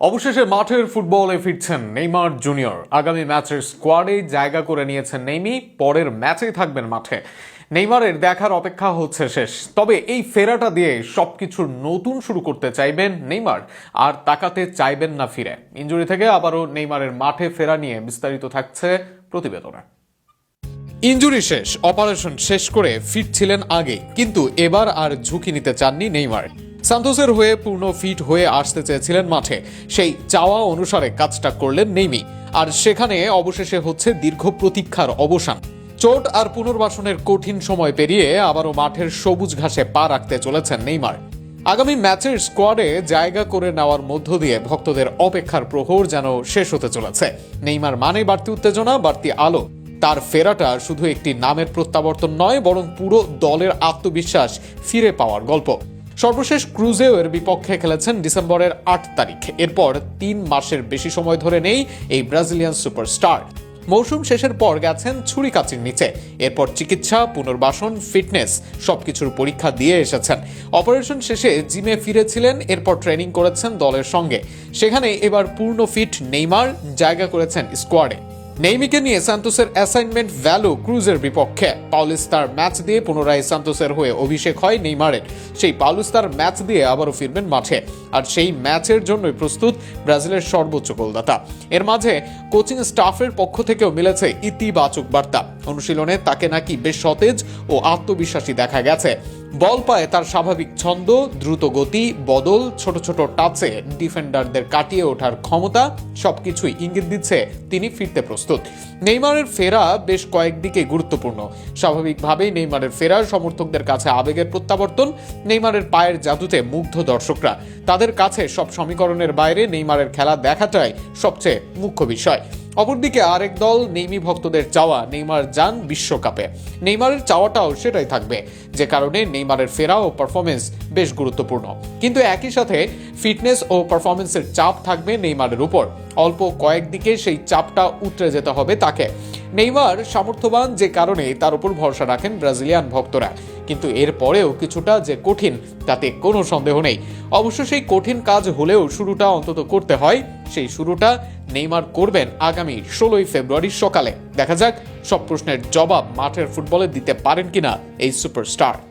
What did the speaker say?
অবশেষে মাঠের ফুটবলে ফিরছেন নেইমার জুনিয়র। আগামী ম্যাচের স্কোয়াডে জায়গা করে নিয়েছেন নেইমি। পরের ম্যাচেই থাকবেন মাঠে। নেইমারের দেখার অপেক্ষা হচ্ছে শেষ। তবে এই ফেরাটা দিয়ে সবকিছুর নতুন শুরু করতে চাইবেন নেইমার, আর তাকাতে চাইবেন না ফিরে। ইনজুরি থেকে আবারও নেইমারের মাঠে ফেরা নিয়ে বিস্তারিত থাকছে প্রতিবেদনে। ইনজুরি শেষ, অপারেশন শেষ করে ফিট ছিলেন আগে, কিন্তু এবার আর ঝুঁকি নিতে চাননি নেইমার। সান্তোসের হয়ে পূর্ণ ফিট হয়ে আসতে চেয়েছিলেন মাঠে। সেই চাওয়া অনুসারে কাজটা করলেন নেইমি, আর সেখানে অবশেষে হচ্ছে দীর্ঘ প্রতীক্ষার অবসান। চোট আর পুনর্বাসনের কঠিন সময় পেরিয়ে আবারও মাঠের সবুজ ঘাসে পা রাখতে চলেছেন নেইমার। আগামী ম্যাচের স্কোয়াডে জায়গা করে নেওয়ার মধ্য দিয়ে ভক্তদের অপেক্ষার প্রহর যেন শেষ হতে চলেছে। নেইমার মানে বাড়তি উত্তেজনা, বাড়তি আলো। তার ফেরাটা শুধু একটি নামের প্রত্যাবর্তন নয়, বরং পুরো দলের আত্মবিশ্বাস ফিরে পাওয়ার গল্প। সর্বশেষ ক্রুজেওয়ের বিপক্ষে খেলেছেন ডিসেম্বরের ৮ তারিখ। এরপর ৩ মাসের বেশি সময় ধরে নেই এই ব্রাজিলিয়ান সুপারস্টার। মৌসুম শেষের পর গেছেন ছুরিকাচির নিচে। এরপর চিকিৎসা, পুনর্বাসন, ফিটনেস সবকিছুর পরীক্ষা দিয়ে এসেছেন। অপারেশন শেষে জিমে ফিরেছিলেন, এরপর ট্রেনিং করেছেন দলের সঙ্গে। সেখানে এবার পূর্ণ ফিট নেইমার জায়গা করেছেন স্কোয়াডে। নেইমিকে নিয়ে সান্তোসের অ্যাসাইনমেন্ট ভ্যালু ক্রুজের বিপক্ষে। পাউলিস্তার ম্যাচ দিয়ে পুনরায় সান্তোসের হয়ে অভিষেক হয় নেইমারের। সেই পাউলিস্তার ম্যাচ দিয়ে আবারও ফিরবেন মাঠে, আর সেই ম্যাচের জন্যই প্রস্তুত ব্রাজিলের সর্বোচ্চ গোলদাতা। এর মাঝে কোচিং স্টাফের পক্ষ থেকেও মিলেছে ইতিবাচক বার্তা। অনুশীলনে তাকে নাকি বেশ সতেজ ও আত্মবিশ্বাসী দেখা গেছে। বল পায়ে তার স্বাভাবিক ছন্দ, দ্রুত গতি, বদল, ছোট ছোট টাচে ডিফেন্ডারদের কাটিয়ে ওঠার ক্ষমতা সবকিছুই ইঙ্গিত দিচ্ছে তিনি ফিরতে প্রস্তুত। নেইমারের ফেরা বেশ কয়েকদিকে গুরুত্বপূর্ণ। স্বাভাবিকভাবেই নেইমারের ফেরার সমর্থকদের কাছে আবেগের প্রত্যাবর্তন। নেইমারের পায়ের জাদুতে মুগ্ধ দর্শকরা। তাদের কাছে সব সমীকরণের বাইরে নেইমারের খেলা দেখাটাই সবচেয়ে মুখ্য বিষয়। অপরদিকে আরেক দল নেইমি ভক্তদের চাওয়া নেইমার যান বিশ্বকাপে। নেইমারের চাওয়াটাও সেটাই থাকবে, যে কারণে নেইমারের ফেরা ও পারফরমেন্স বেশ গুরুত্বপূর্ণ। কিন্তু একই সাথে ফিটনেস ও পারফরমেন্সের চাপ থাকবে নেইমারের উপর। অল্প কয়েকদিকে সেই চাপটা উতরে যেতে হবে তাকে। নেইমার সামর্থ্যবান, যে কারণে তার উপর ভরসা রাখেন ব্রাজিলিয়ান ভক্তরা। কিন্তু এর পরেও কিছুটা যে কঠিন, তাতে কোনো সন্দেহ নেই। অবশ্য সেই কঠিন কাজ হলেও শুরুটা অন্তত করতে হয়। সেই শুরুটা নেইমার করবেন আগামী 16 ফেব্রুয়ারি সকালে। দেখা যাক সব প্রশ্নের জবাব মাঠের ফুটবলে দিতে পারেন কিনা এই সুপারস্টার।